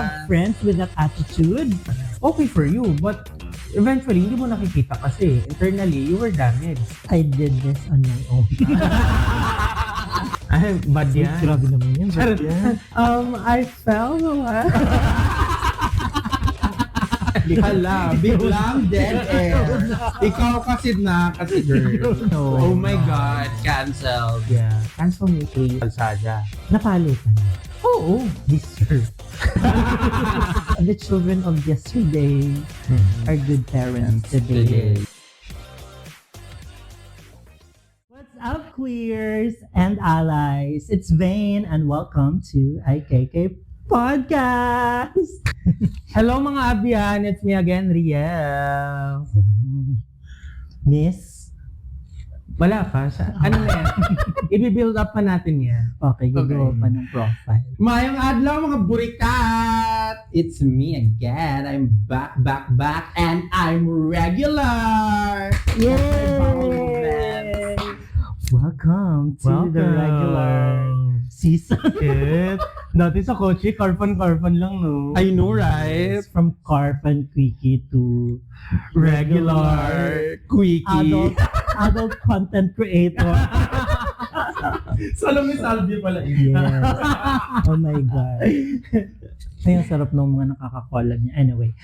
have friends with that attitude, Okay for you, but eventually, hindi mo nakikita kasi internally, you were damaged. I did this on my own. Ay, bad yan. Grabe naman yan. Bad yan. I fell a lot. Hala, biglang dead air. Ikaw kasi girl. No. Oh my God, canceled. Yeah. Cancel me, please. Kalsada. Napalo ka na. Oo. Deserve. The children of yesterday are good parents today. What's up, queers and allies? It's Vane and welcome to IKK Podcast. Hello mga abyan, it's me again, Riel. Miss? Wala pa. Ano na yan? I-build up pa natin yan. Okay, gagawa Okay. pa ng profile. Mayong adlaw mga burikat! It's me again. I'm back, and I'm regular! Yay! Welcome to the regular season. Shit. Dati sa kotse, karpan lang, no? I know, right? From Carpan Quickie to Regular. Quickie. adult content creator. Salome Salvi pala yun. Yes. Oh my God. Ay, ang sarap ng mga nakaka-collab niya. Anyway.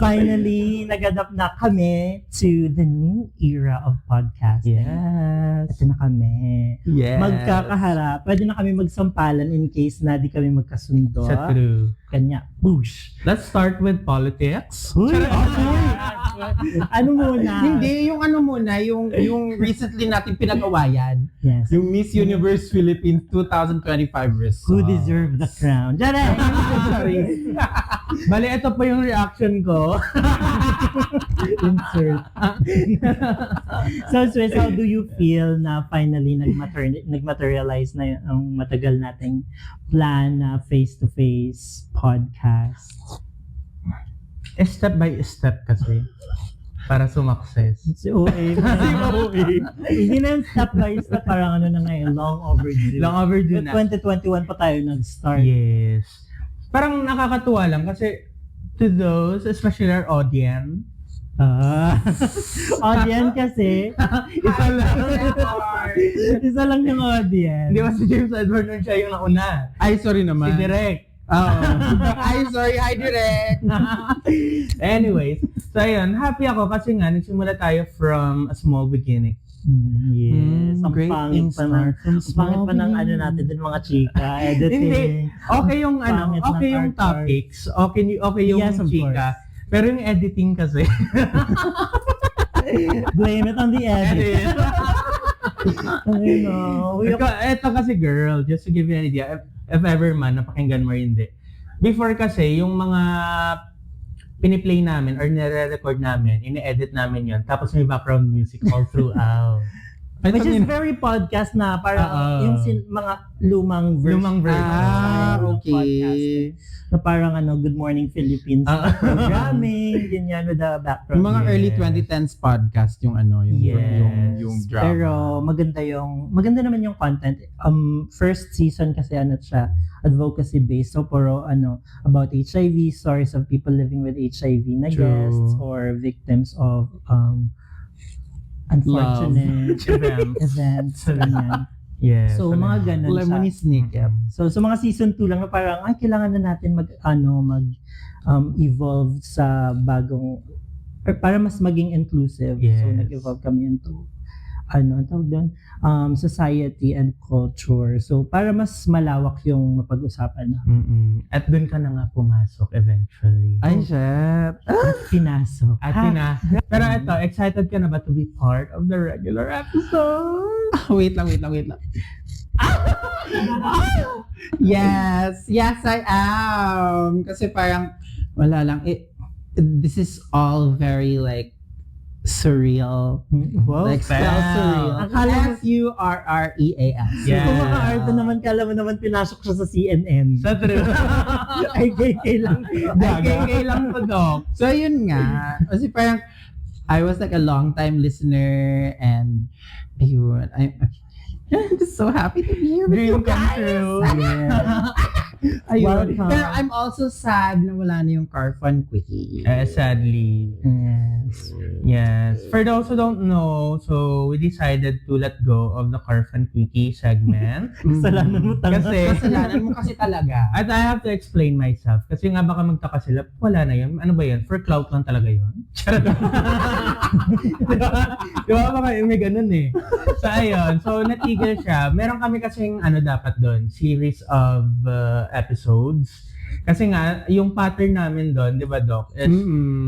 Finally, nag-adapt na kami to the new era of podcasting. Yes. Ito na kami. Yes. Magkakaharap. Pwede na kami magsampalan in case na di kami magkasundo. Sa true. Kanya, boosh. Let's start with politics. Uy! Ano muna? Hindi, yung ano muna, yung recently natin pinag-awayan. Yes. Yung Miss Universe Philippines 2025 results. Who deserve the crown? Diyan! Sorry. Bale, ito po yung reaction ko. Insert. So, Swiss, how do you feel na finally nag-materialize na ang matagal nating plan na face-to-face podcast? Step by step kasi. Para sumakses. Si OA. Hindi na yung step by step, parang ano na ngayon, long overdue. Long overdue na. 2021 pa tayo nag-start. Yes. Parang nakakatuwa lang kasi to those, especially our audience, Audience kasi, isa lang yung audience. hindi ba si James Edward nun siya yung nauna? Ay, sorry Si naman. Direk. Ay, sorry. Hi, Direk. Anyways, so ayun, happy ako kasi nga nagsimula tayo from a small beginning. Yes. Ang Great pangit things pa ng, start from ang pangit pa ng small ano natin din mga chika, editing. Hindi. Okay yung Pangit ng okay yung art. topics, okay yung Yes, of chika. Pero yung editing kasi. Blame it on the edit. I know. Ito kasi girl, just to give you an idea, if ever man, napakinggan mo rin hindi. Before kasi, yung mga piniplay namin or nire-record namin, ine-edit namin yon, tapos may background music all throughout. Which is very podcast na, parang yung mga lumang version. Lumang version. ng Okay. podcasting. Na parang Good Morning Philippines programming, ganyan with the background. Yung mga early 2010s podcast, yung Yes. yung drama. Pero maganda naman yung content. First season kasi siya, advocacy based. So puro about HIV, stories of people living with HIV na True. guests or victims of unfortunate events. Ganyan. Yes. So mga ganun siya. Lemony Snicket. So mga season 2 lang na parang kailangan na natin evolve sa bagong or para mas maging inclusive. Yes. So nag-evolve kami into ang tawag doon, society and culture. So para mas malawak yung mapag-usapan na. At dun ka na nga pumasok eventually. Ay, shit. Pinasok. At pero ito, excited ka na ba to be part of the regular episode? Wait lang. Yes, I am. Kasi parang, wala lang. This is all very surreal. Wow, Spell surreal. Akala mo- S-U-R-R-E-A-S. Yeah. Kung maka-arte naman, kala mo naman pinasok siya sa CNN. Sa true. Ay, lang. lang po, Doc. So, yun nga. Kasi parang, I was a long time listener and ayun, I'm just so happy to be here with you Dream come guys. true. Yeah. Ayun. Welcome. Pero I'm also sad na wala na yung car fun quickie. Sadly. Yes. For those who don't know, so we decided to let go of the car fun quickie segment. Kasalanan mo tanga. Kasalanan mo kasi talaga. At I have to explain myself. Kasi nga baka magtaka sila, wala na yun. Ano ba yun? For clout lang talaga yun? Charot. Di ba baka may ganun eh. So ayun. So natigil siya. Meron kami kasing dapat doon. Series of episodes. Kasi nga, yung pattern namin doon, di ba Doc, is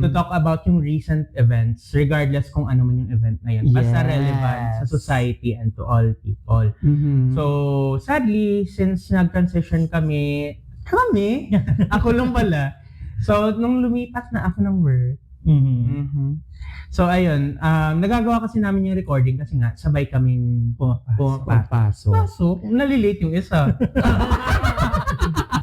to talk about yung recent events, regardless kung ano man yung event na yun. Basta relevant sa society and to all people. So, sadly, since nag-transition kami, ako lang pala. So, nung lumipat na ako ng work, so, ayun, nagagawa kasi namin yung recording kasi nga, sabay kaming pumapasok. Nalilate yung isa.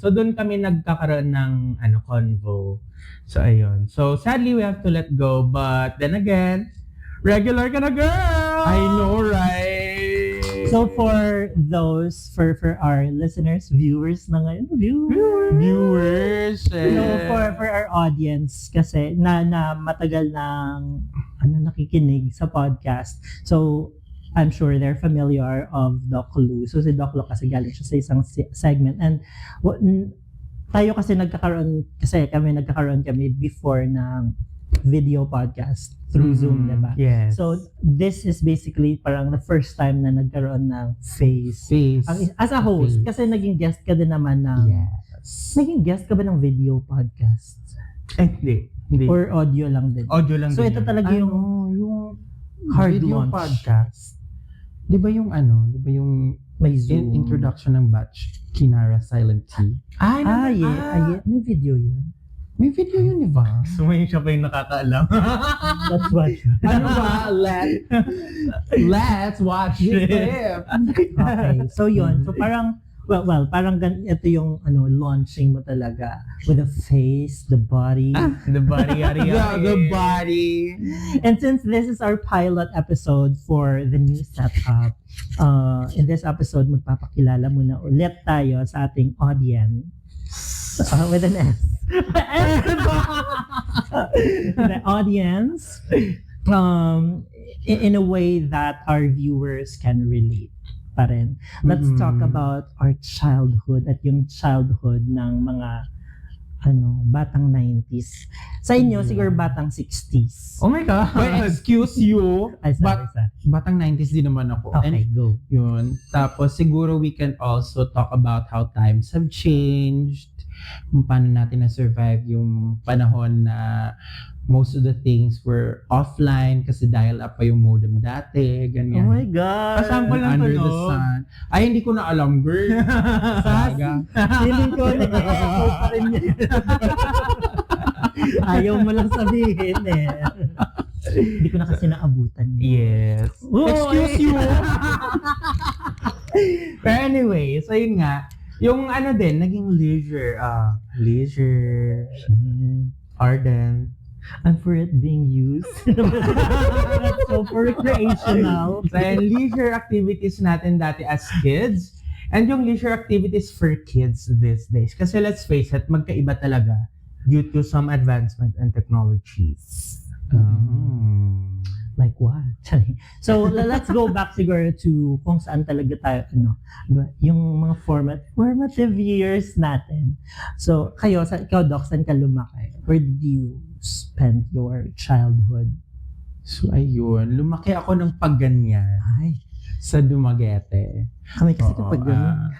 So, doon kami nagkakaroon ng convo. So, ayun. So, sadly, we have to let go. But then again, regular ka na, girl! I know, right? So for those, for our listeners, viewers na ngayon, viewers. So for our audience kasi na matagal nang nakikinig sa podcast. So I'm sure they're familiar of Doc Lu. So si Doc Lu kasi galing siya sa isang segment, and tayo kasi nagkakaroon kami before ng video podcast through Zoom, diba? Yes. So, this is basically parang the first time na nagkaroon ng face. As a host, kasi naging guest ka din naman ng... Yes. Naging guest ka ba ng video podcast? Hindi. Or audio lang din? Audio lang so, din. ito talaga yung hard video launch. podcast. Di ba yung may Zoom. Introduction ng batch, Kinara Silent T? Yeah. May video yun. May video yun, di ba? Sumayin siya pa yung nakakaalam. That's what. Ano ba? Let's watch this clip. Okay. So, yun. So, parang, well, parang ito yung launching mo talaga with the face, the body. The body, The body. And since this is our pilot episode for the new setup, in this episode, magpapakilala muna ulit tayo sa ating audience. With an S. The audience, in a way that our viewers can relate pa rin. Let's talk about our childhood at yung childhood ng mga batang 90s. Sa inyo, siguro batang 60s. Oh my God! Well, excuse you. Ay, sorry. Batang 90s din naman ako. Okay, go. Yun. Tapos siguro we can also talk about how times have changed. Kung paano natin na-survive yung panahon na most of the things were offline kasi dial-up pa yung modem dati, ganyan. Oh my God! Kasample lang Under to, the no? sun. Ay, hindi ko na alam, girl. Saga. Feeling ko na-echo pa rin yan. Ayaw mo lang sabihin eh. Hindi ko na kasi naabutan. Yes. Excuse you. But anyway, so yun nga, yung naging leisure, ardent. I'm for it being used. So for recreational. So yung leisure activities natin dati as kids, and yung leisure activities for kids these days. Kasi let's face it, magkaiba talaga due to some advancement and technologies. Like what? So let's go back siguro to kung saan talaga tayo, yung mga formative years natin. So ikaw Doc, saan ka lumaki? Where did you spend your childhood? So ayun, lumaki ako ng pagganyan sa Dumaguete. Kami kasi kapag ganyan.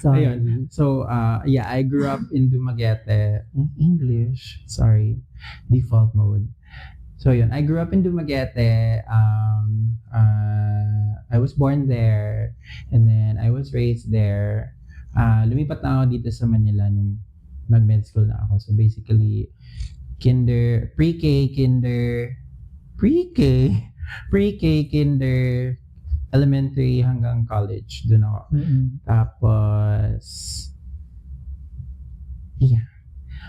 Sorry. Ayun. So, I grew up in Dumaguete. English. Sorry. Default mode. So, yun. I grew up in Dumaguete. I was born there. And then, I was raised there. Lumipat na ako dito sa Manila nung nag-med school na ako. So, basically, pre-K, kinder, elementary hanggang college. Doon ako. Tapos, yeah.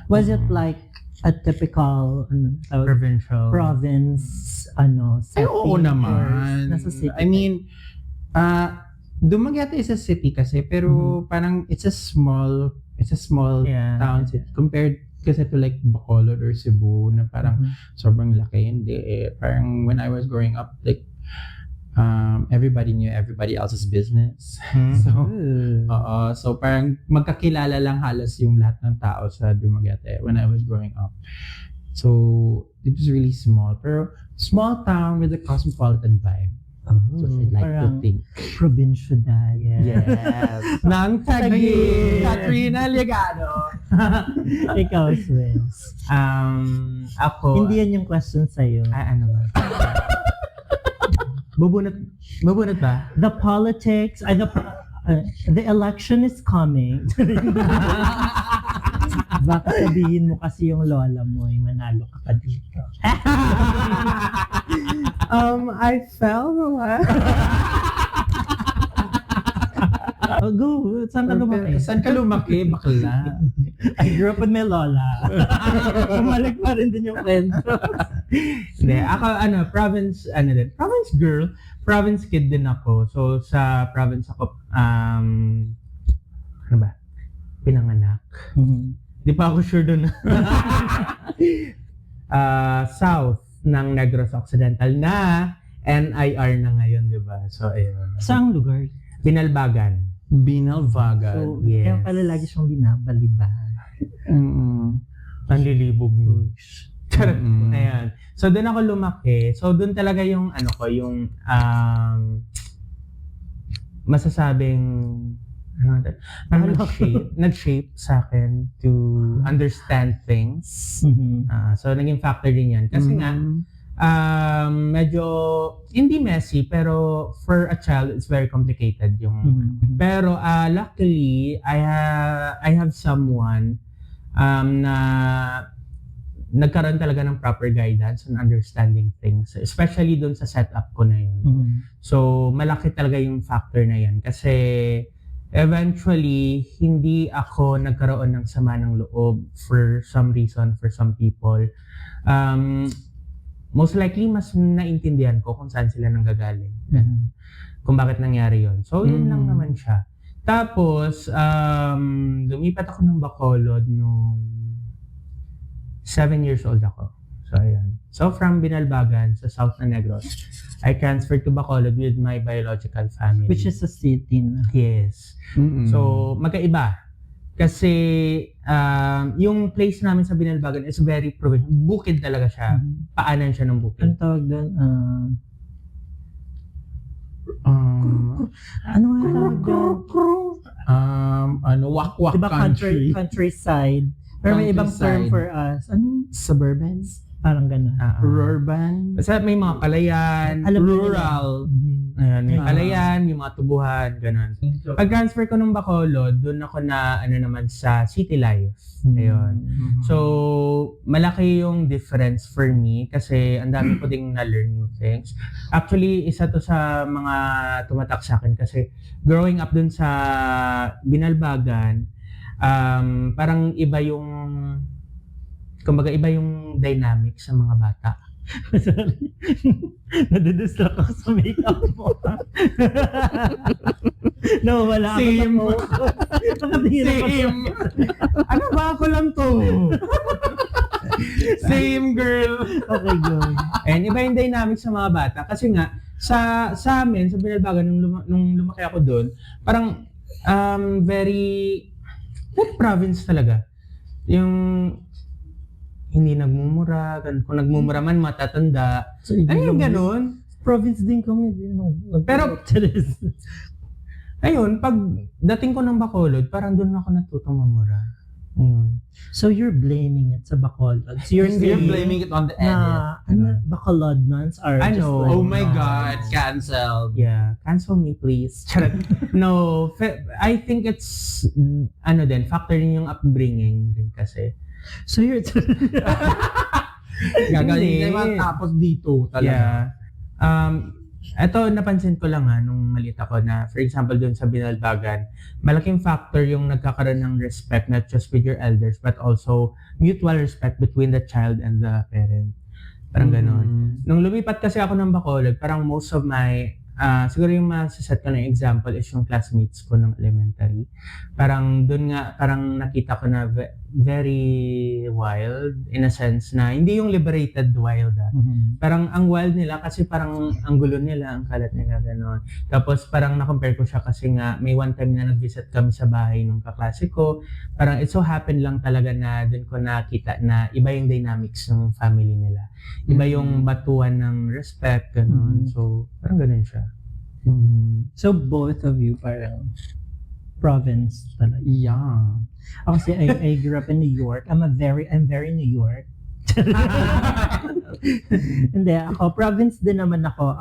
Was it like a typical Provincial. province Ay, setting? oo naman. Or nasa city? I mean, Dumaguete is a city kasi, pero parang it's a small Yeah. town city compared kasi to like Bacolod or Cebu na parang sobrang laki. Hindi parang when I was growing up, like everybody knew everybody else's business. So so parang magkakilala lang halos yung lahat ng tao sa Dumaguete when I was growing up. So it was really small, pero small town with a cosmopolitan vibe. So I like to parang think. Provincial. Yes. Nang Taguig, Katrina Legado. Ikaw, Swiss. Ako, Hindi yan yung question sa'yo. ano ba? Bubunot ba? The politics, the election is coming. Baka sabihin mo kasi yung lola mo ay manalo ka pa dito. I fell or what? Go, saan ka lumaki? Saan ka lumaki? Bakla. I grew up with my lola. Bumalik pa rin din yung kwento. Hindi, ako province girl, province kid din ako. So sa province ako pinanganak. Di pa ako sure doon. South ng Negros Occidental na NIR na ngayon, di ba? So ayun. Saang lugar? Binalbagan. Binalbagan. So, Yes. kaya pala lagi siyang binabaliban. Ang lilibog mo. Charot. Ayan. So doon ako lumaki. So doon talaga yung yung masasabing nag-shape sa akin to understand things. So naging factor din yan. Kasi nga, medyo hindi messy, pero for a child, it's very complicated yung. Pero luckily, I have someone na nagkaroon talaga ng proper guidance on understanding things, especially dun sa setup ko na yun. So malaki talaga yung factor na yan kasi eventually, hindi ako nagkaroon ng sama ng loob for some reason, for some people. Most likely, mas naintindihan ko kung saan sila nanggagaling. Kung bakit nangyari yon. So, yun lang naman siya. Tapos, lumipat ako ng Bacolod nung 7 years old ako. So, ayan. So, from Binalbagan sa South na Negros, I transferred to Bacolod with my biological family. Which is a city na. Yes. So, magkaiba. Kasi, yung place namin sa Binalbagan is very provincial. Bukid talaga siya. Paanan siya ng bukid. Ang tawag doon? Ano nga tawag doon? Wakwak Diba country. countryside? Pero may ibang term Countryside. for us. Ano? Suburbans. Parang gano'n. Urban. Basta may mga palayan, Alam mo rural. Ayan, may palayan, yung mga tubuhan, gano'n. Pag-transfer ko ng Bacolod, doon ako na, naman sa city life. Ayun. So, malaki yung difference for me kasi ang dami ko ding na-learn new things. Actually, isa to sa mga tumatak sa akin kasi growing up dun sa Binalbagan, parang iba yung dynamic sa mga bata. Sorry. Nadidistract ako sa makeup mo. No, wala Same. ako. Nakatingin ako. Same. Ano ba? Ako lang to. Same, girl. Okay, go. And iba yung dynamic sa mga bata. Kasi nga, sa amin, sa Binalbagan, nung lumaki ako doon, parang very province talaga. Yung hindi nagmumura, kung nagmumura man matatanda. So, Ayun, ganun. Province din kami. Pero, ayun, pag dating ko ng Bacolod, parang doon ako natutong mamura. Ayun. So you're blaming it sa Bacolod. So you're blaming it on the edit. Bacolodnans are I just know. like, Oh my God, canceled. Yeah, cancel me please. Charot. No, I think it's, factor din yung upbringing din kasi. So you're Gagaling Hindi. naman tapos dito talaga. Yeah. Ito napansin ko lang nung maliit ako na, for example, doon sa Binalbagan, malaking factor yung nagkakaroon ng respect not just with your elders but also mutual respect between the child and the parent. Parang ganon. Nung lumipat kasi ako ng Bacolod, parang most of my siguro yung masaset ko na example is yung classmates ko ng elementary. Parang doon nga, parang nakita ko na very wild in a sense na hindi yung liberated wild. Parang ang wild nila kasi parang ang gulo nila, ang kalat nila, gano'n. Tapos parang na-compare ko siya kasi nga may one time na nag-visit kami sa bahay ng kaklase ko. Parang it so happen lang talaga na doon ko nakita na iba yung dynamics ng family nila. Iba yung batuan ng respect, gano'n. So, parang gano'n siya. So both of you parang province talaga. Yeah. Ako kasi I grew up in New York. I'm very New York. Hindi, ako province din naman ako.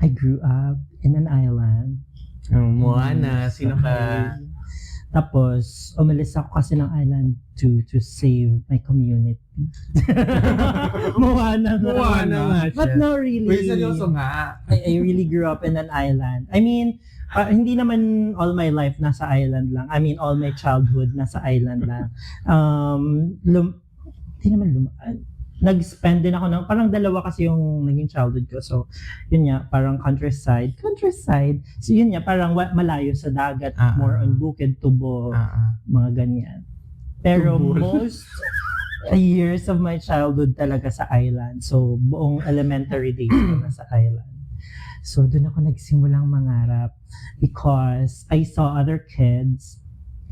I grew up in an island. Moana, sino ka? Tapos, umalis ako kasi ng island to save my community. Moana nga siya. But no, really. Wait, seryoso nga. I really grew up in an island. I mean, hindi naman all my life nasa island lang. I mean, all my childhood nasa island lang. Nag-spend din ako ng, parang dalawa kasi yung naging childhood ko. So, yun nga, parang countryside. So, yun nga, parang malayo sa dagat, more on bukid, tubo, mga ganyan. Pero most years of my childhood talaga sa island. So, buong elementary days ko na sa island. So, doon ako nagsimulang mangarap because I saw other kids.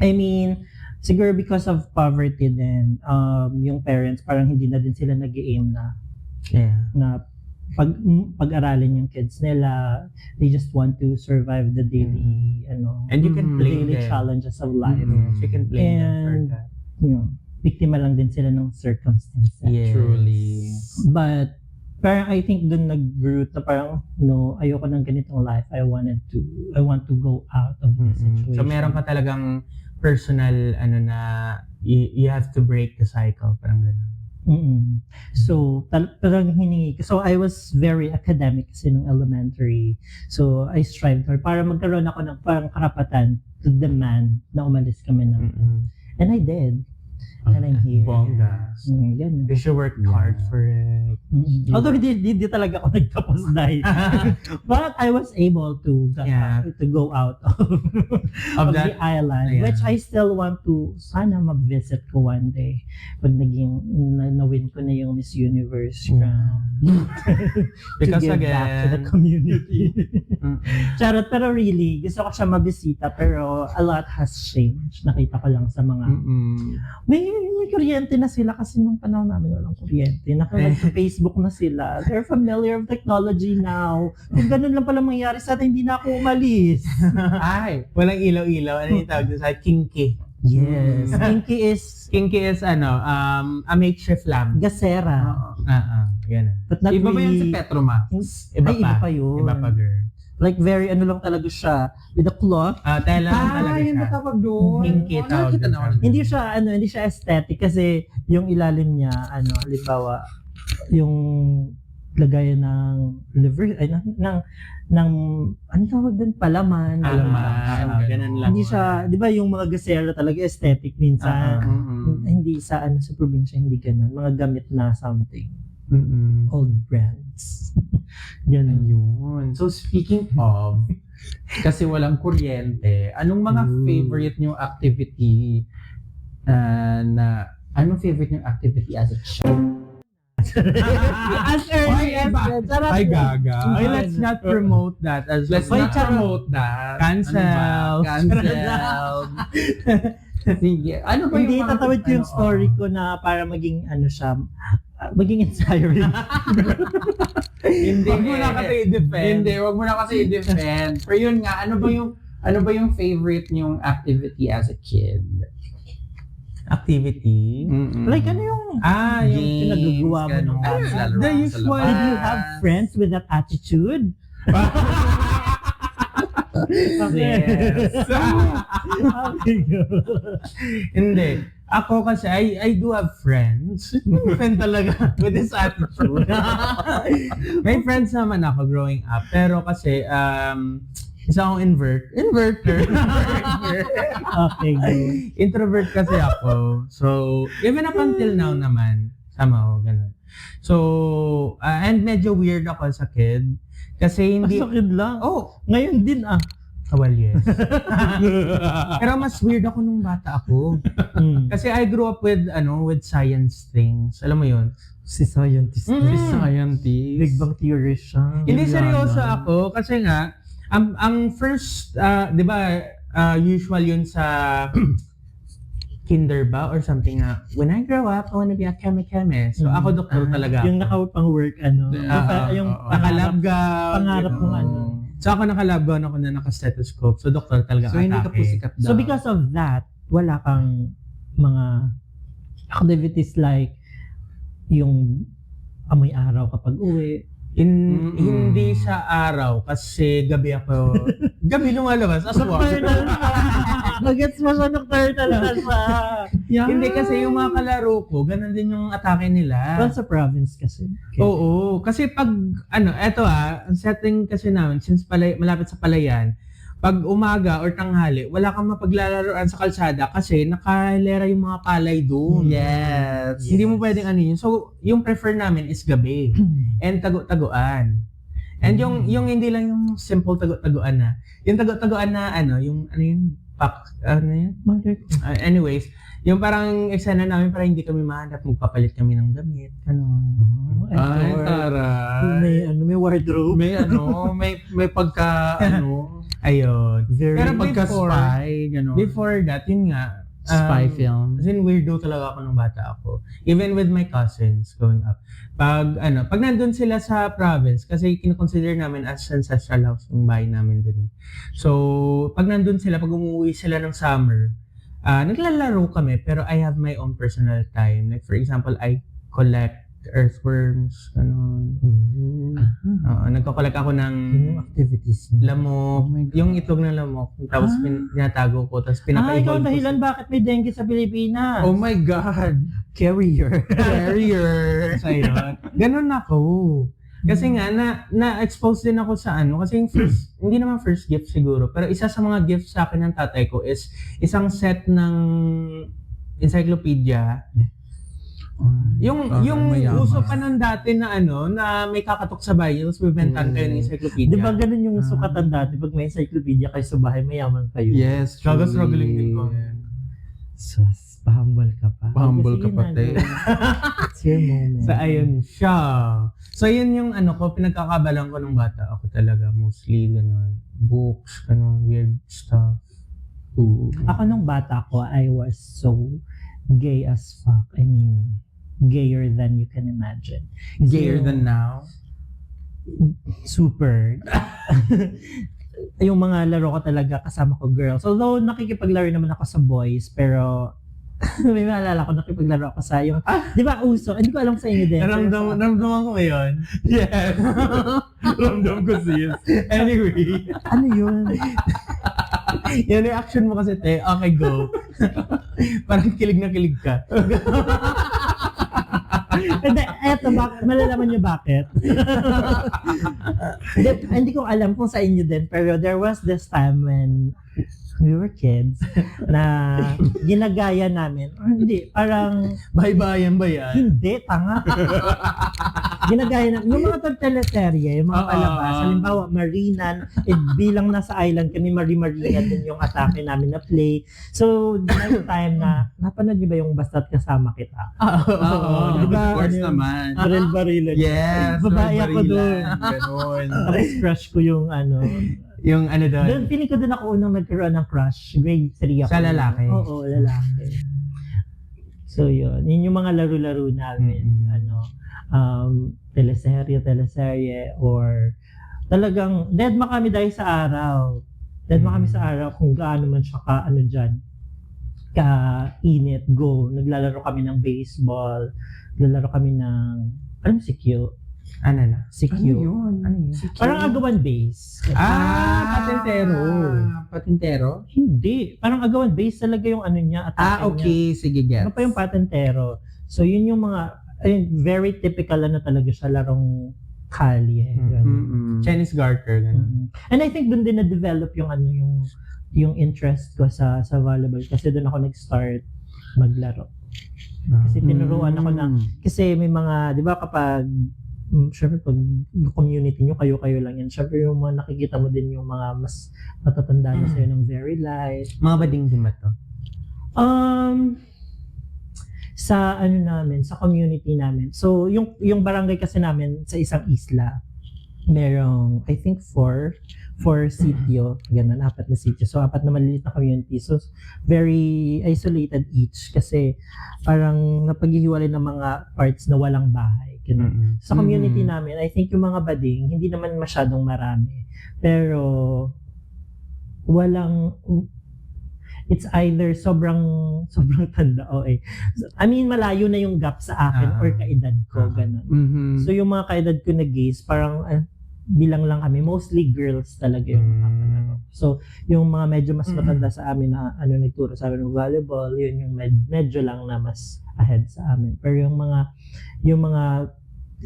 I mean, siguro because of poverty din, yung parents parang hindi na din sila nag-aim na pag-aralin yung kids nila. They just want to survive the daily, And you can blame daily them. challenges of life. You can blame them for that. Biktima lang din sila ng circumstances. Yes. Truly. But parang I think doon nag-root na parang, no, ayoko ng ganitong life. I want to go out of this situation. So meron ka talagang personal na you have to break the cycle, parang gano'n. So parang hiningi ko. So I was very academic kasi nung elementary. So I strived hard para magkaroon ako ng parang karapatan to demand na umalis kami ng. And I did. And I'm here. Bongga. Ganun. You should work hard for it. Although hindi talaga ako nagtapos dahil. But I was able to go out of the island, which I still want to sana mag-visit ko one day pag na-win ko na yung Miss Universe Because to give back to the community. Charot, pero really gusto ko siya mabisita, pero a lot has changed. Nakita ko lang sa mga may kuryente na sila kasi nung panahon namin walang kuryente. Naka-Facebook na sila. They're familiar with technology now. Kung ganun lang pala mangyari sa atin, hindi na ako umalis. Ay, walang ilaw-ilaw. Ano yung tawag sa kinky? Yes. Kinky is a makeshift lamp. Gasera. Ganun. But not Iba ba yan si really. Petromax? Iba pa yun. Iba pa, girl. Like very lang talaga siya. With a cloth. Tela lang talaga yun siya. ba tawag doon? Kinky tawag nakita doon. na ako. Hindi siya aesthetic kasi yung ilalim niya, halimbawa, yung lagayan ng liver, ng ano tawag din? Palaman. Ganun lang. Hindi siya, di ba yung mga gasera talaga aesthetic minsan. Hindi sa probinsya, hindi ganun. Mga gamit na something. Old brands. Ganun. Ayun. So speaking of, kasi walang kuryente, anong mga favorite nyo activity anong favorite nyo activity as a child? As early as Ay, gaga. Ay, let's not promote that. Let's not promote that. Cancel. Cancel. Sige. Ano ba Hindi, yung tatawid ko yung story ko na para maging maging inspiring. Hindi. Wag mo na kasi i-defend. Hindi, wag mo na kasi i-defend. Pero yun nga, ano ba yung favorite nyong activity as a kid? Activity? Like ano yung Yung pinagagawa mo nung bata? The usual. Did you have friends with that attitude? Yes. Hindi. Ako kasi, I do have friends. Friend talaga with this attitude. May friends naman ako growing up. Pero kasi, isa akong inverter. Okay, go. Introvert kasi ako. So, even up until now naman, somehow, ganun. So, and medyo weird ako sa kid. Kasi hindi... Masakit lang. Oh, Ngayon din well, yes. Pero mas weird ako nung bata ako. Kasi I grew up with science things. Alam mo yun? Si scientist. Si scientist. Big Bang Theory siya. Hindi Bigla seryoso na. ako kasi nga ang first 'di ba usual yun sa kinder ba or something nga when I grow up I wanna be a chemist. So ako doktor talaga. Yung nakapang-work yung pangarap mong So ako nakalabgan ako na naka-stethoscope. So doktor talaga So hindi ka atake. pusikat daw. So because of that, wala kang mga activities like yung amoy araw kapag uwi. Hindi sa araw kasi gabi ako. Gabi lumalabas. Aswang. Nocturnal pa. Magets mo siya nocturnal pa. Hindi kasi yung mga kalaro ko, ganun din yung atake nila. Well, sa province kasi. Okay. Oo, kasi pag eto ang setting kasi namin since malapit sa palayan, pag umaga or tanghali, wala kang mapaglalaroan sa kalsada kasi nakalera yung mga palay doon. Yes. Hindi mo pwedeng yun. So, yung prefer namin is gabi and tago-taguan. And yung hindi lang yung simple tago-taguan na. Yung tago-taguan na anyways, yung parang eksena namin para hindi kami mahanap, magpapalit kami ng damit. Ay, taray. May wardrobe. May pagka, Ayun. Pero pagka-spy, gano'n. Before that, yun nga. Spy film. As in, weirdo talaga ako nung bata ako. Even with my cousins growing up. Pag nandun sila sa province, kasi kinoconsider namin as ancestral house yung bahay namin dun. So, pag nandun sila, pag umuwi sila ng summer, naglalaro kami, pero I have my own personal time. Like, for example, I collect earthworms, nagko-collect ako ng Yung activities. lamok, yung itlog ng lamok, tapos pinatago ko, tapos pinapa-evolve Ikaw ko. dahilan bakit may dengue sa Pilipinas. Oh my God! Carrier. So, yun. Ganun ako. Kasi nga, na-expose din ako sa kasi yung first, hindi naman first gift siguro, pero isa sa mga gifts sa akin ng tatay ko is isang set ng encyclopedia. Yung uso pa nun dati na na may kakatok sa bahay, tapos bibentahan kayo ng encyclopedia. Di ba ganun yung sukatan dati? Pag may encyclopedia kayo sa bahay, mayaman kayo. Yes, Struggling din ko. Sus, pahambal ka pa. Pahambal ka Sige pa, na, te. go. It's your moment. So, ayun siya. So, yun yung pinagkakabalan ko nung bata ako talaga. Mostly, ganun. Books, ganun, weird stuff. Ako nung bata ko, I was so gay as fuck. I mean, gayer than you can imagine. Gayer than now? Super. Yung mga laro ko talaga kasama ko girls. Although nakikipaglaro naman ako sa boys, pero may maalala ko nakikipaglaro ako sa yung, di ba uso? Hindi ko alam sa inyo din. Naramdaman ko ngayon. Yes. Naramdaman ko sis. Anyway. Ano yun? Yan yung action mo kasi, te. Okay, go. Parang kilig na kilig ka. Hindi, eto, malalaman niyo bakit. Hindi ko alam kung sa inyo din, pero there was this time when we were kids na ginagaya namin, or hindi, parang Bahay-bayan ba yan? hindi, tanga. Ginagaya namin, yung mga teleserye, yung mga palabas, halimbawa, Marinan, bilang nasa island kami, Marina din yung atake namin na play. So, may time na, napanood niyo ba yung Basta't Kasama Kita? Oo, Diba, of course ano yun? naman. Baril-barilan. Yes, Babae ako doon. Ganon. Tapos crush ko yung Yung doon. Doon, feeling ko doon ako unang nagkaroon ng crush. Grade 3 ako. Sa lalaki? Oo, lalaki. So yun. Yun yung mga laro-laro namin. Teleserye, or talagang, dead ma kami dahil sa araw. Dead ma kami sa araw kung gaano man siya ka-init, go. Naglalaro kami ng baseball. Naglalaro kami ng, alam si Q? Ano na? Si Q. Ano yun? Parang agawan base. Patintero. Patintero? Hindi. Parang agawan base talaga yung niya. Atake Okay. Sige, niya. gets. Ano pa yung patentero? So, yun yung mga, very typical talaga siya, larong kalye. Chinese garter. And I think doon din na-develop yung yung interest ko sa volleyball kasi doon ako nag-start maglaro. Kasi tinuruan ako na, kasi may mga, di ba kapag syempre pag yung community nyo, kayo-kayo lang yan. Syempre yung mga nakikita mo din yung mga mas matatanda na sa'yo ng very light. Mga bading din ba to? Sa ano namin, sa community namin. So, yung barangay kasi namin sa isang isla, merong, I think, four sitio, ganun, 4 na sitio. So, 4 na maliliit na community. So, very isolated each kasi parang napaghihiwalay ng mga parts na walang bahay. Ganun. Sa community namin, I think yung mga bading, hindi naman masyadong marami. Pero, it's either sobrang tanda o I mean, malayo na yung gap sa akin or kaedad ko, ganun. So, yung mga kaedad ko na gays, parang bilang lang kami, mostly girls talaga yung nakapalaro. So, yung mga medyo mas matanda sa amin na nagturo sa amin ng volleyball, yun yung medyo lang na mas ahead sa amin. Pero yung mga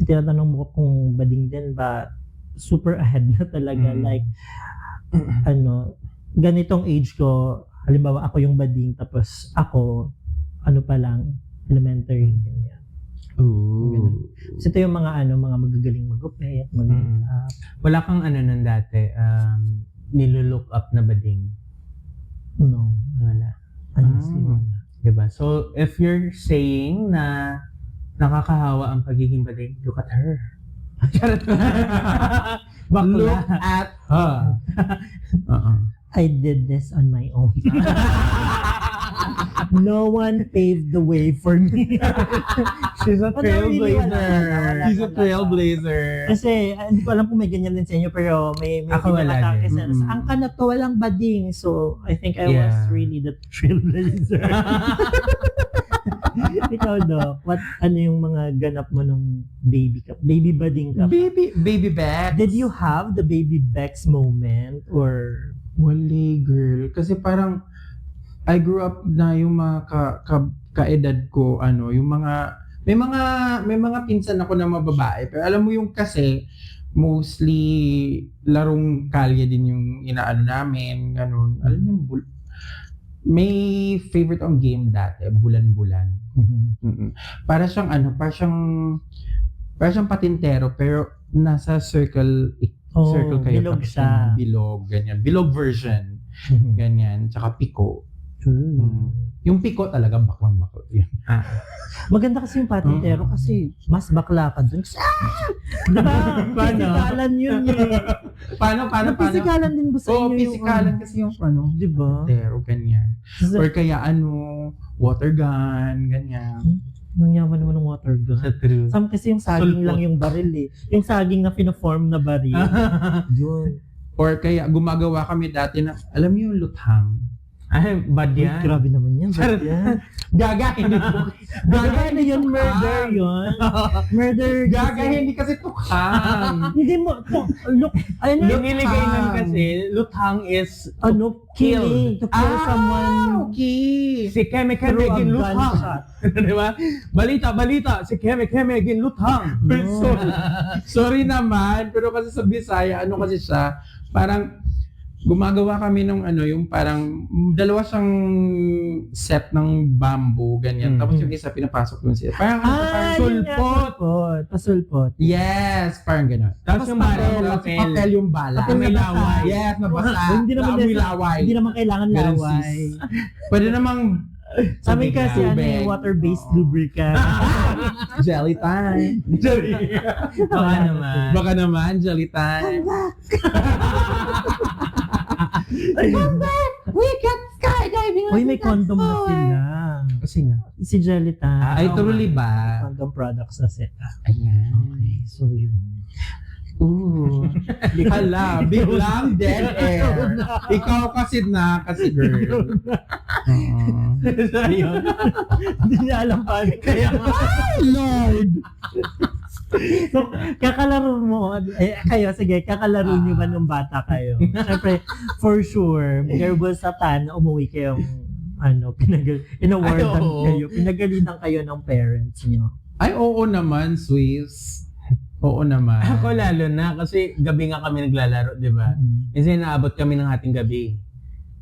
tinatanong mo kung bading din ba, super ahead na talaga. Like, ganitong age ko, halimbawa ako yung bading, tapos ako, pa lang, elementary, ganyan. Ooh. So ito yung mga magagaling magupit, mag-makeup. Wala kang nun dati, nilulook up na bading? No. Wala. Honestly, wala. Diba? So, if you're saying na nakakahawa ang pagiging bading, look at her. Look at her. I did this on my own. No one paved the way for me. She's a trailblazer. She's a trailblazer. Kasi, hindi ko alam kung may ganyan din sa inyo, pero may Ako wala atake din. sa ang kanat to walang bading. So, I think I was really the trailblazer. Ikaw, Doc, ano yung mga ganap mo nung baby bading ka? Baby Bex. Did you have the baby Bex moment or Wali, girl. Kasi parang I grew up na yung mga kaedad ko, yung mga may mga pinsan ako na mababae, pero alam mo yung kasi mostly larong kalye din yung inaano namin, ganun. Alam mo yung may favorite on game dati, bulan-bulan. Para siyang para siyang patintero pero nasa circle kayo. bilog tapos siya. Bilog, ganyan. Bilog version. Ganyan. Tsaka piko. Yung piko talaga baklang-bakla. Maganda kasi yung patintero kasi mas bakla ka dun. Diba? Pisikalan yun eh. Paano? Pisikalan din ba sa inyo yung pisikalan kasi yung diba? patintero, ganyan. Or kaya water gun, ganyan. Nangyaman naman ng water gun. Sa true. Kasi yung saging Sulpot. lang yung baril eh. Yung saging na pina-form na baril. Yun. Or kaya gumagawa kami dati na, alam niyo yung luthang? Ay, bad yan. Grabe naman yan. Bad yan. Gaga, hindi Ano yun? Murder yun. Murder. Gaga, hindi kasi tukhang. Hindi mo. Look. Yung nilagay nun kasi, luthang is Killing. To kill someone. Okay. si Keme Through a gin luthang. gunshot. Diba? Balita, si Keme gin luthang. Sorry naman, pero kasi sa Bisaya, kasi siya, parang gumagawa kami nung yung parang dalawa siyang set ng bamboo, ganyan. Tapos yung isa pinapasok dun siya. Parang sulpot. Pasulpot. Yes, parang gano'n. Tapos yung papel yung bala. Papel may laway. Yes, nabasa. Hindi naman Naamoy laway. Hindi naman kailangan Ganun, laway. Pwede namang Sa amin kasi tubig. water-based lubricant. jelly time. Baka naman, jelly time. Come back! We got skydiving! Uy, may condom na sila. Kasi nga. Si Jelita. Ay, truly ba? Condom products na sila. Ayan. Okay, so yun. Ooh. Hala, biglang dead air. Ikaw kasi girl. Hindi niya alam paano. Kaya, ay, Lord! So, kakalaro mo, kakalaro niyo ba nung bata kayo? Siyempre, for sure, garble sa tan, umuwi kayong, inawardan kayo, pinagalitan kayo ng parents niyo. Ay, oo naman, Swiss. Oo naman. Ako lalo na, kasi gabi nga kami naglalaro, di ba? Kasi naabot kami ng hating gabi.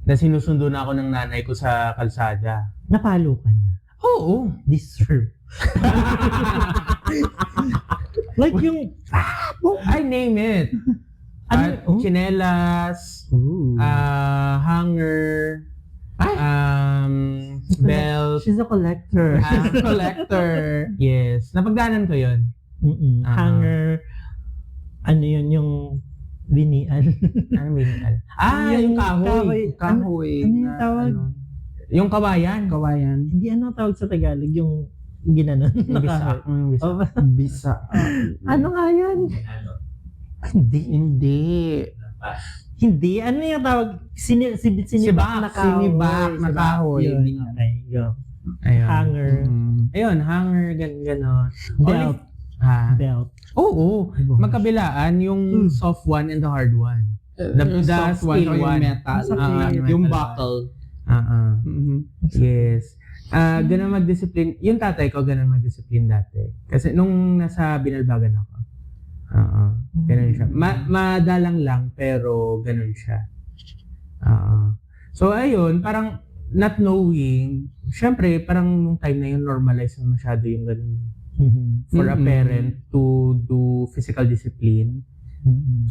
Na sinusundo na ako ng nanay ko sa kalsada. Napalo ka na. Oo. Deserve. Like yung, I name it. Ano? Chinelas, hanger, belt, she's a collector. collector. Yes. Napagdaanan ko yun. Hanger, ano yun, yung binian. Ano binial? Yung kahoy. Kahoy. Ano yung tawag? Yung kawayan. Kawayan. Hindi, ano ang tawag sa Tagalog? Yung ginanon. Yung bisa. Yung bisa. Oh, Bisa. ano nga yun? Hindi. Hindi. Ano yung tawag? Sinibak na kahoy. Sinibak na kahoy. Yun. Okay, yun. Ayun. Hanger. Ayun, hanger, gano'n. Belt. Belt. Oo. Magkabilaan yung soft one and the hard one. The soft one, steel yung one. metal. Yung bottle. Yes. Ganun mag-discipline. Yung tatay ko, ganun mag-discipline dati. Kasi nung nasa binalbagan ako. Ganun siya. Madalang lang, pero ganun siya. So, ayun, parang not knowing, syempre, parang nung time na yun, normalize na masyado yung ganun. For a parent to do physical discipline.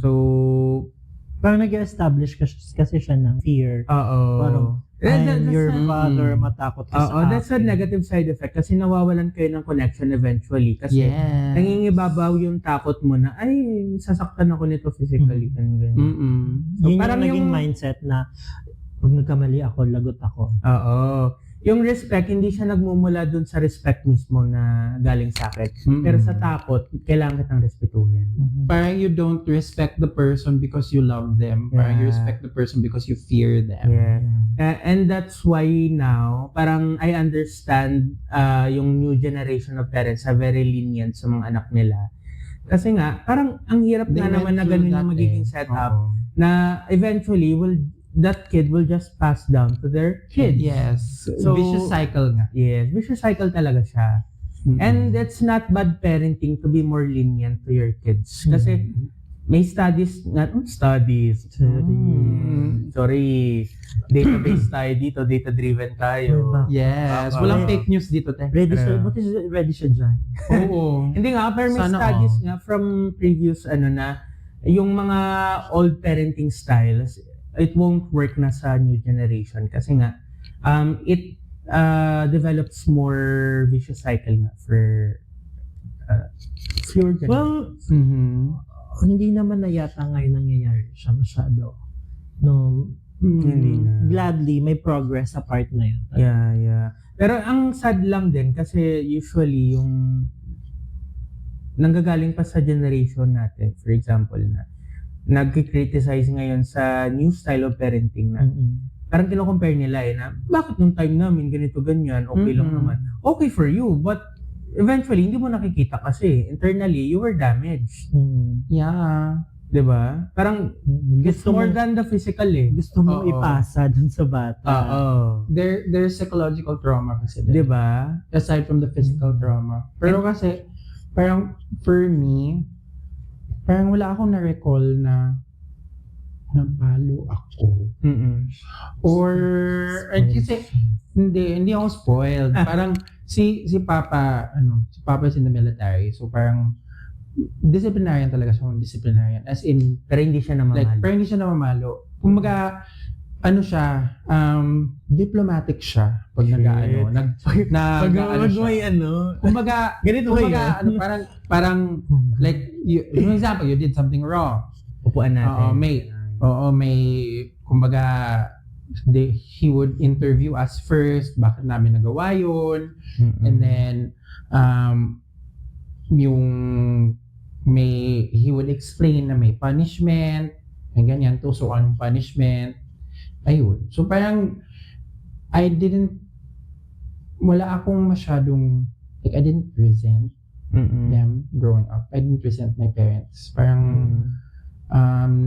So, parang nag-establish kasi siya ng fear. Parang, I'm your father, matakot ka sa akin. That's a negative side effect kasi nawawalan kayo ng connection eventually. Kasi nangingibabaw yung takot mo na, ay, sasaktan ako nito physically. Ganyan. So, yun parang yung naging mindset na, pag nagkamali ako, lagot ako. Yung respect, hindi siya nagmumula dun sa respect mismo na galing sa akin. Pero sa takot, kailangan kitang respetuhin. Parang you don't respect the person because you love them. Parang you respect the person because you fear them. And that's why now, parang I understand yung new generation of parents are very lenient sa mga anak nila. Kasi nga, parang ang hirap nga naman na ganun yung magiging setup na eventually that kid will just pass down to their kids. Yes. So, vicious cycle nga. Yes, vicious cycle talaga siya. And it's not bad parenting to be more lenient to your kids. Kasi may studies. Sorry. Database tayo dito, data-driven tayo. Yes. Walang fake news dito, te. Ready siya dyan. Oo. Hindi nga, pero may studies nga from previous, yung mga old parenting styles, it won't work na sa new generation kasi nga it develops more vicious cycle nga for fewer generations. Well, hindi naman na yata ngayon nangyayari siya masyado. No, hindi na. Gladly, may progress sa part na yun. Yeah. Pero ang sad lang din kasi usually yung nanggagaling pa sa generation natin, for example, na nag-criticize ngayon sa new style of parenting na parang kino-compare nila na bakit nung time namin ganito ganyan, okay lang naman. Okay for you, but eventually hindi mo nakikita kasi internally you were damaged. Yeah. 'Di ba? Parang it's more than the physical Gusto mo ipasa dun sa bata. There's psychological trauma kasi. 'Di ba? Aside from the physical trauma. Pero kasi parang for me, parang wala akong na-recall na napalo ako. Or, kasi, hindi ako spoiled. Parang, si Papa is in the military. So, parang, disciplinarian talaga siya. Disciplinarian. As in, pero hindi siya namamalo. Pero hindi siya namamalo. Kumbaga, diplomatic siya. Pag kumbaga, ganito parang, like, yung example, you did something wrong. Upuan natin. May, kumbaga, he would interview us first, bakit namin nagawa yun. And then, he would explain na may punishment, may ganyan, so anong punishment. Ayun. So parang, wala akong masyadong, I didn't resent them growing up. I didn't resent my parents. Parang, parang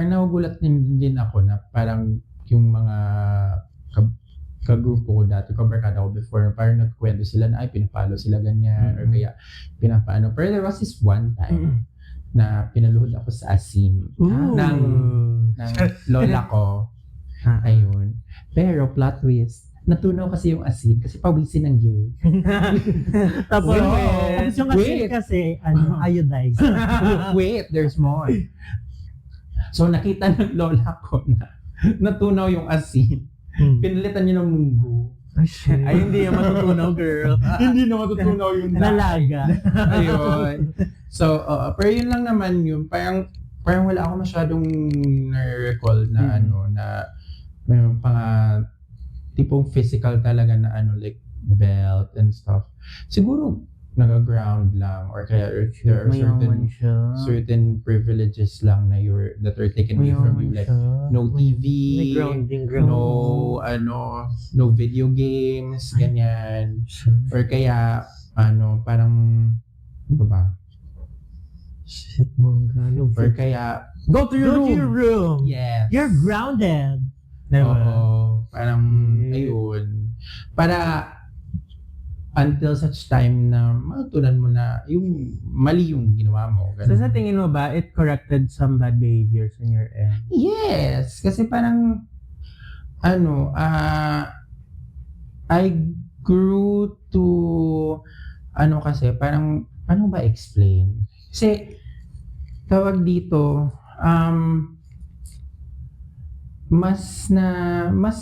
nagugulat din ako na parang yung mga kagrupo ko dati, kabarkada ko before, parang nagkwento sila na pinapalo sila ganyan, or kaya pinapaano. Pero there was this one time, na pinaluhod ako sa asin ng lola ko. Ayun. Pero plot twist, natunaw kasi yung asin kasi pawisin ng gay. Tapos, Wait. yung asin Wait. kasi, iodized. Wait, there's more. So nakita ng lola ko na natunaw yung asin. Pinalitan niya ng munggo. Ay, hindi yung matutunaw, girl. Hindi na matutunaw yung Nalaga. Ayun. So, pero yun lang naman yun. Parang wala ako masyadong na-recall na na mayroon pa nga tipong physical talaga na like belt and stuff. Siguro nag-ground lang or kaya there are certain privileges lang na that are taken away from you, like no TV, May grounding. no video games, ganyan. Or kaya parang ano ba? Shit, bongga. Or kaya Go to your Go to your room. room. yes. You're grounded. Diba? Oo, parang ayun. Para until such time na matutunan mo na yung mali yung ginawa mo. So Ganun. sa tingin mo ba, it corrected some bad behaviors on your end? Yes, kasi parang I grew to kasi parang paano ba explain? Kasi tawag dito mas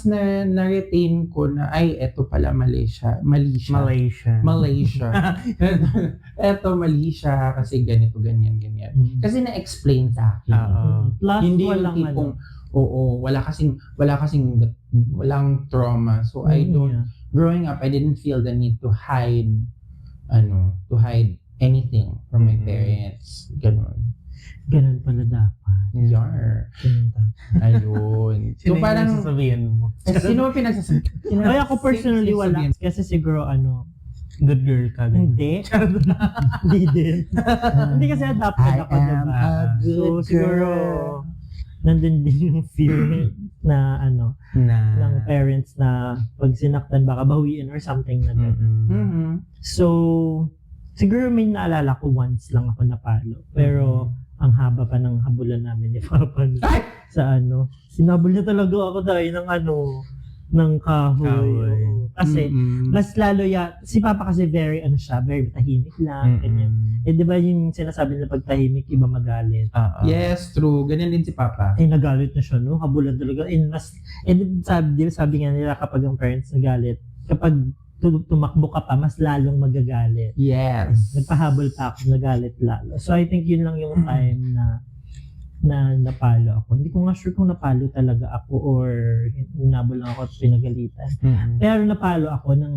na-retain ko na eto pala mali siya. Eto mali siya kasi ganito ganyan. Kasi na-explain sa akin. Plus, Hindi yung walang tipong walang trauma. So I don't growing up I didn't feel the need to hide anything from my parents. Ganun pala dapat. Yar. Ganun dapat. Ayun. Sino So parang yung sasabihin mo? sino ang pinagsasabi? Kaya ako personally wala. Kasi siguro Good girl ka. hindi. Hindi din. Hindi kasi adopted ako, diba? So siguro, nandun din yung fear na ng parents na pag sinaktan baka bawiin or something na gano'n. So, siguro may naalala ko once lang ako napalo. Pero, ang haba pa ng habulan namin ni Papa sa sinabol niya talaga ako dahil ng kahoy. Oo. Kasi, mas lalo si Papa kasi very tahimik lang, ganyan. Eh, di ba yung sinasabi na pag tahimik, iba magalit? Yes, true. Ganyan din si Papa. Nagalit na siya, no? Habulan talaga. Sabi nga nila kapag ang parents nagalit, kapag tumakbo ka pa, mas lalong magagalit. Yes. Nagpahabol pa ako, nagalit lalo. So, I think yun lang yung time na napalo ako. Hindi ko nga sure kung napalo talaga ako or hinabol lang ako at pinagalitan. Pero napalo ako ng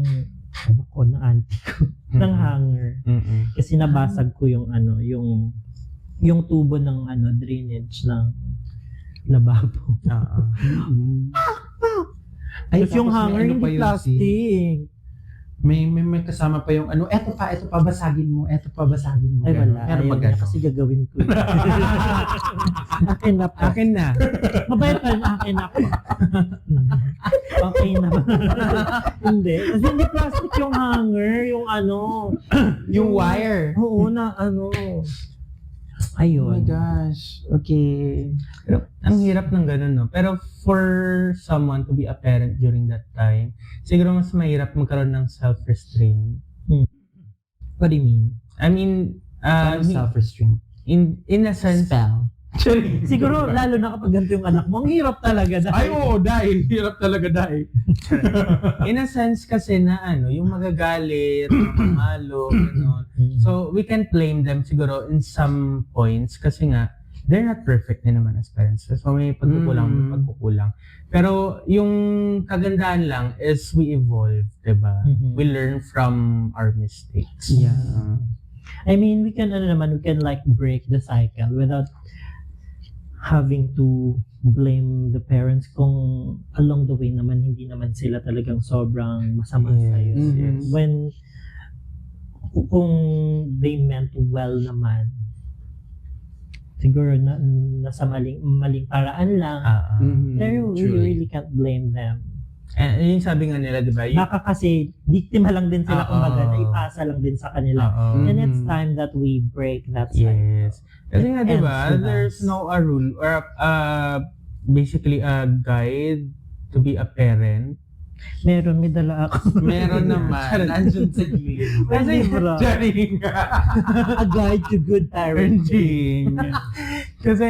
auntie ko, ng hanger. Kasi nabasag ko yung yung tubo ng drainage ng lababo. Tapos yung hanger, hindi plastic. May kasama pa yung eto pa basagin mo. Ay Ganun. wala, Pero ayaw magano. niya kasi gagawin ko. Akin na po. Akin na. Mabait pa rin, akin ako. Okay na ba? Hindi. Kasi hindi plastic yung hanger, yung Yung wire. Oo, na Oh my Ayun. gosh. Okay. Pero, ang hirap ng ganun, no? Pero for someone to be a parent during that time, siguro mas mahirap magkaroon ng self-restraint. What do you mean? I mean, Self-restraint. in a sense, Spell. Siguro, lalo na kapag ganito yung anak mo, ang hirap talaga. dahil. Hirap talaga dahil. in a sense kasi na yung magagalit, mamalo, gano'n. So, we can blame them siguro in some points kasi nga, they're not perfect din naman as parents. So, may pagkukulang. Pero, yung kagandahan lang is we evolve, diba? We learn from our mistakes. Yeah. I mean, we can like break the cycle without having to blame the parents kung along the way naman hindi naman sila talagang sobrang masama sa'yo. Yes. When kung they meant well naman, siguro nasa maling paraan lang, pero we really can't blame them. And yung sabi nga nila, di ba? Baka kasi biktima lang din sila, kumbaga, naipasa lang din sa kanila. And it's time that we break that cycle. Yes. Kasi nga, di ba, Ends with there's us. no a rule or basically a guide to be a parent Meron, may dala ako. Meron naman. Nandun sa gilid. May libro. Charing. A Guide to Good Parenting. Kasi,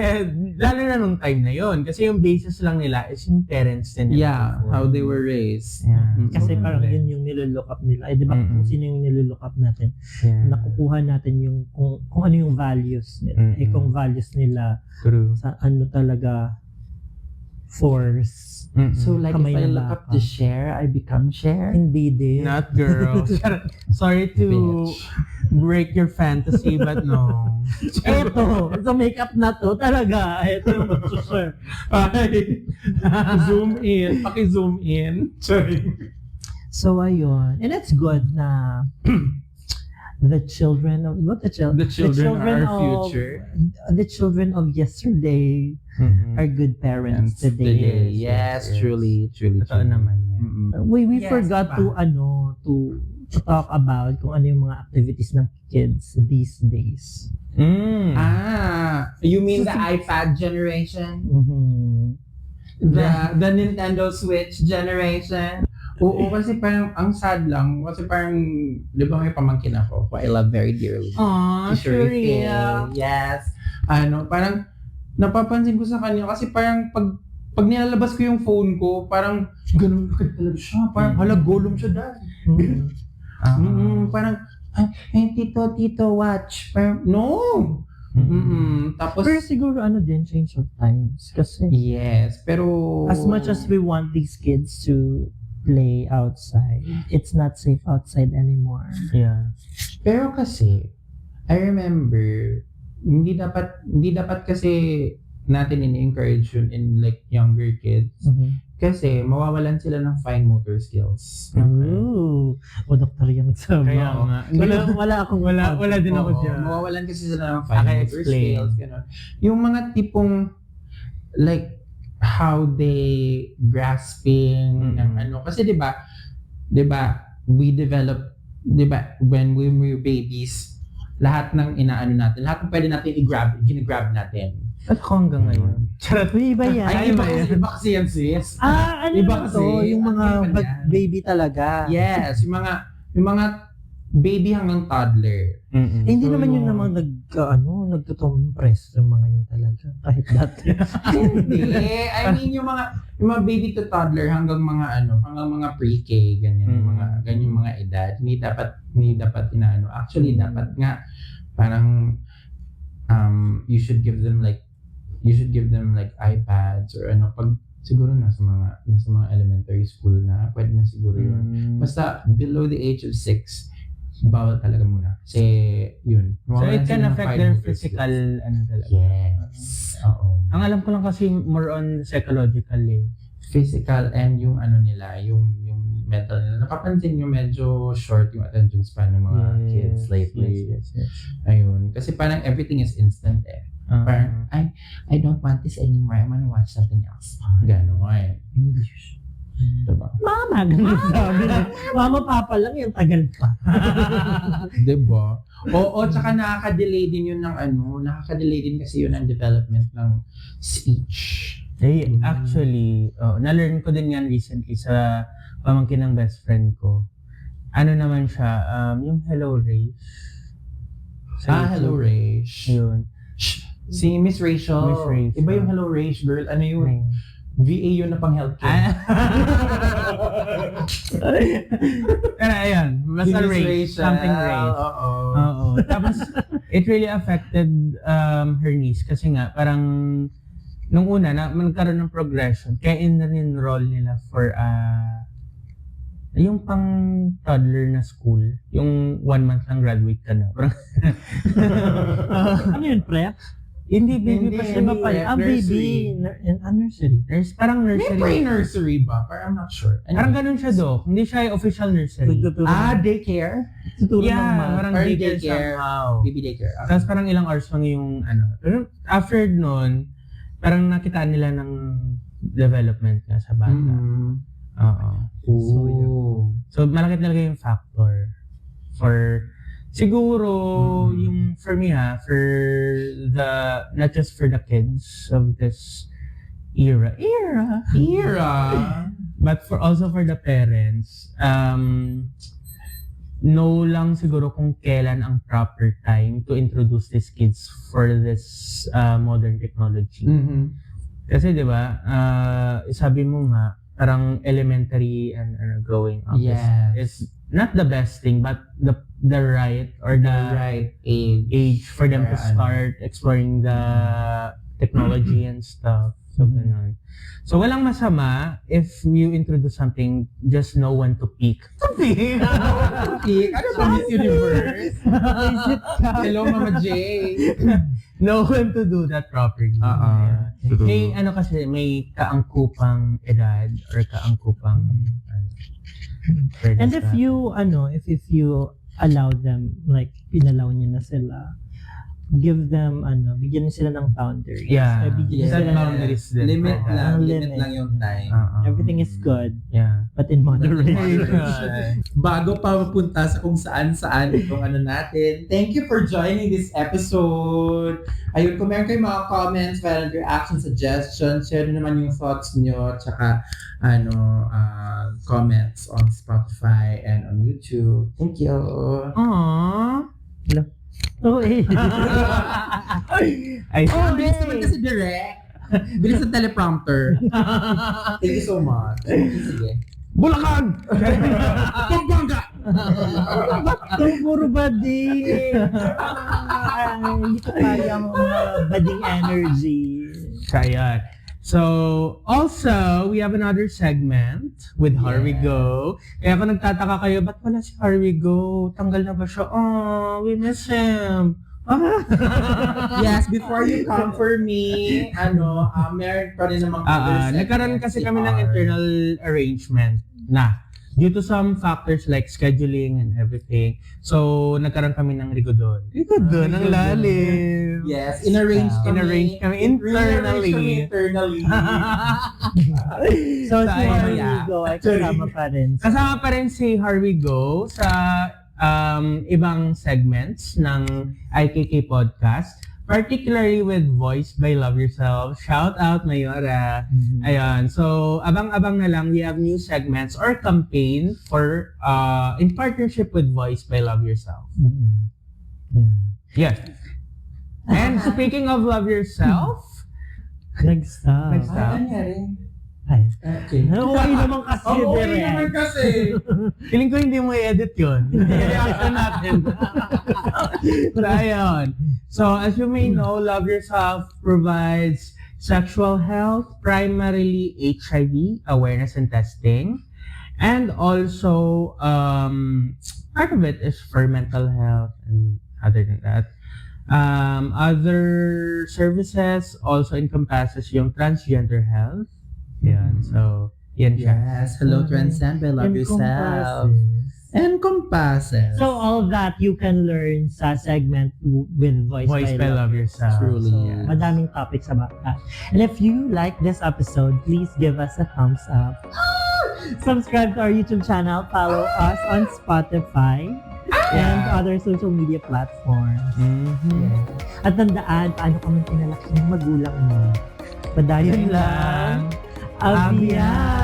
lalo na nung time na yon. Kasi yung basis lang nila is yung parents din. Yeah, how they were raised. Yeah. Kasi parang yun yung nilulook up nila. Di ba kung sino yung nilulook up natin? Yeah. Nakukuha natin yung kung ano yung values nila. Kung values nila True. sa ano talaga force. So like Kamay if I ng look up baka. the share, I become share? Hindi din. Not girls. Sorry to Bitch. break your fantasy, but no. Eto, sa makeup na to, talaga. Eto yung share. Ay, zoom in. Paki-zoom in. Sorry. So, ayun. And it's good na the children of, what the children? The children are our of, future. The children of yesterday are good parents today. Yes, yes. truly. Totoo naman yan. We Yes, forgot pa. to talk about kung ano yung mga activities ng kids these days. You mean the iPad generation? The Nintendo Switch generation? Oo, kasi parang ang sad lang. Kasi parang, di ba may pamangkin ako who I love very dearly. Aww, Si Sherry Faye. Yes. Parang napapansin ko sa kanya kasi parang pag nilalabas ko yung phone ko, parang ganun talaga siya. Parang golom siya dahil. Parang, ay, tito, watch. Parang, no! Tapos, Pero siguro din, change of times. Kasi yes, pero as much as we want these kids to play outside, it's not safe outside anymore. Yeah. Pero kasi, I remember, hindi dapat kasi natin in-encourage yun in like younger kids. Kasi mawawalan sila ng fine motor skills. Ooh. O, Dr. Yang nagsabi. Kaya nga. Wala din ako Oo, dyan. mawawalan kasi sila ng fine motor Explain. skills. Ganun. Yung mga tipong like how they grasping ng ano. Kasi 'di ba we develop, 'di ba, when we were babies, lahat ng inaano natin, lahat ng pwede natin ginagrab natin. At ko hanggang ngayon. Charot. Uy, iba yan. Ay, iba kasi yan, sis. Ano Iba naman kasi, to? Yung mga iba yan. baby talaga. Yes, yung mga baby hanggang toddler. Hindi So, naman yun namang nagtutompress yung mga yun talaga. Kahit dati. Hindi. I mean, yung mga baby to toddler hanggang mga pre-K, ganyan, yung mga edad. Hindi dapat inaano. Actually, dapat nga, parang, you should give them like iPads or pag siguro nasa mga elementary school na, pwede na siguro yun. Basta below the age of 6, bawal talaga muna. Kasi yun. So it can affect their physical talaga. Yes. Oo. Ang alam ko lang kasi more on psychological Physical and yung nila, yung mental nila. Napapansin nyo medyo short yung attention span ng mga kids lately. Yes. Ayun. Kasi parang everything is instant Parang, I don't want this anymore. I'm gonna watch something else. Ganon. English. Diba? Mama, ganun sabi na. Mama, papa lang yung tagal pa. Diba? Oo, tsaka nakaka-delay din yun nakaka-delay din kasi yun ang development ng speech. Actually, na-learn ko din yan recently sa pamangkin ng best friend ko. Ano naman siya, yung Hello Ray. Hello Ray. Yun. Si Miss Rachel. Miss Rachel. Iba yung Hello Ray, girl. Ano yun? VA yun na pang healthcare. Ayan, basta Ray. Something Ray. Oo. Tapos, it really affected her niece kasi nga, parang nung una, magkaroon ng progression, kaya in-enroll nila for yung pang toddler na school, yung 1 month lang graduate ka na. Ano yun, prep? Hindi, baby pa siya. Iba pa yun. Nursery. Baby. Nursery. Parang May nursery. pre-nursery ba? Parang I'm not sure. Parang ganun siya, Dok. Hindi siya official nursery. Daycare? Tuturo ng Yeah, math. parang Or daycare daycare. somehow. Baby daycare. Tapos parang ilang hours lang yung Pero after nun, parang nakitaan nila ng development nga sa bata. Oo. So malaki talaga yung factor for siguro yung for me for the not just for the kids of this era. But also for the parents, know lang siguro kung kailan ang proper time to introduce these kids for this modern technology. Mhm. Kasi 'di ba, sabi mo nga parang elementary and growing up is not the best thing, but the right or the right age for them to start exploring the technology and stuff. So, ganun. So, walang masama if you introduce something, just know when to peak. Peak? Ano ba Miss Universe? Hello, Mama J. Know when to do that properly. Yeah. May kasi, may kaangkupang edad or kaangkupang And if you allow them, like, pinalaw niyo na sila, give them, bigyan niyo sila ng boundaries. Yeah. Bigyan Set sila boundaries din. Limit for that. lang. Limit. Limit lang yung time. Everything is good, Yeah. but in moderation. Bago pa mapunta sa kung saan-saan itong natin, thank you for joining this episode. Ayun, kung meron kayong mga comments, meron reaction, suggestions, share naman yung thoughts nyo, tsaka comments on Spotify and on YouTube. Thank you. Aww. Oh, eh. Bilis naman kasi direct. Bilis ang teleprompter. Thank you so much. Sige. Bulacan! Pampanga! Puro bading. Hindi ko kaya ang mga bading energy. Kaya. So, also, we have another segment with Harvey Go. Kaya kung nagtataka kayo, ba't wala si Harvey Go? Tanggal na ba siya? Oh, we miss him. Yes, before you come for me, meron pa rin namang other nagkaroon segments kasi si kami ng R. internal arrangement na due to some factors like scheduling and everything. So, nagkaroon kami ng rigodon. Rigodon, ang lalim. Yes, inarrange Inarrange kami internally. So, si Sayang. Harvey Go ay kasama pa rin. Kasama pa rin si Harvey Go sa ibang segments ng IKK Podcast, particularly with Voice by Love Yourself. Shout out, Mayora. Ayan. So, abang-abang na lang. We have new segments or campaign for in partnership with Voice by Love Yourself. Yes. And speaking of Love Yourself, Nag-stop. Nag-stop. Ay. Okay. Okay naman kasi, Okay naman direct. kasi. feeling ko hindi mo i-edit yun. I-reaction natin. So, ayun. So, as you may know, Love Yourself provides sexual health, primarily HIV, awareness and testing. And also, part of it is for mental health and other than that. Other services also encompasses yung transgender health. Yan. So, yan siya. Yes. Hello, Transcend by Love Yourself. Encompasses. So, all that you can learn sa segment with Voice by Love Yourself. Truly, So, yes. madaming topics about that. And if you like this episode, please give us a thumbs up. Subscribe to our YouTube channel. Follow us on Spotify and other social media platforms. At tandaan, paano ka man pinalaki ng magulang mo. Padayon lang. Abiyan!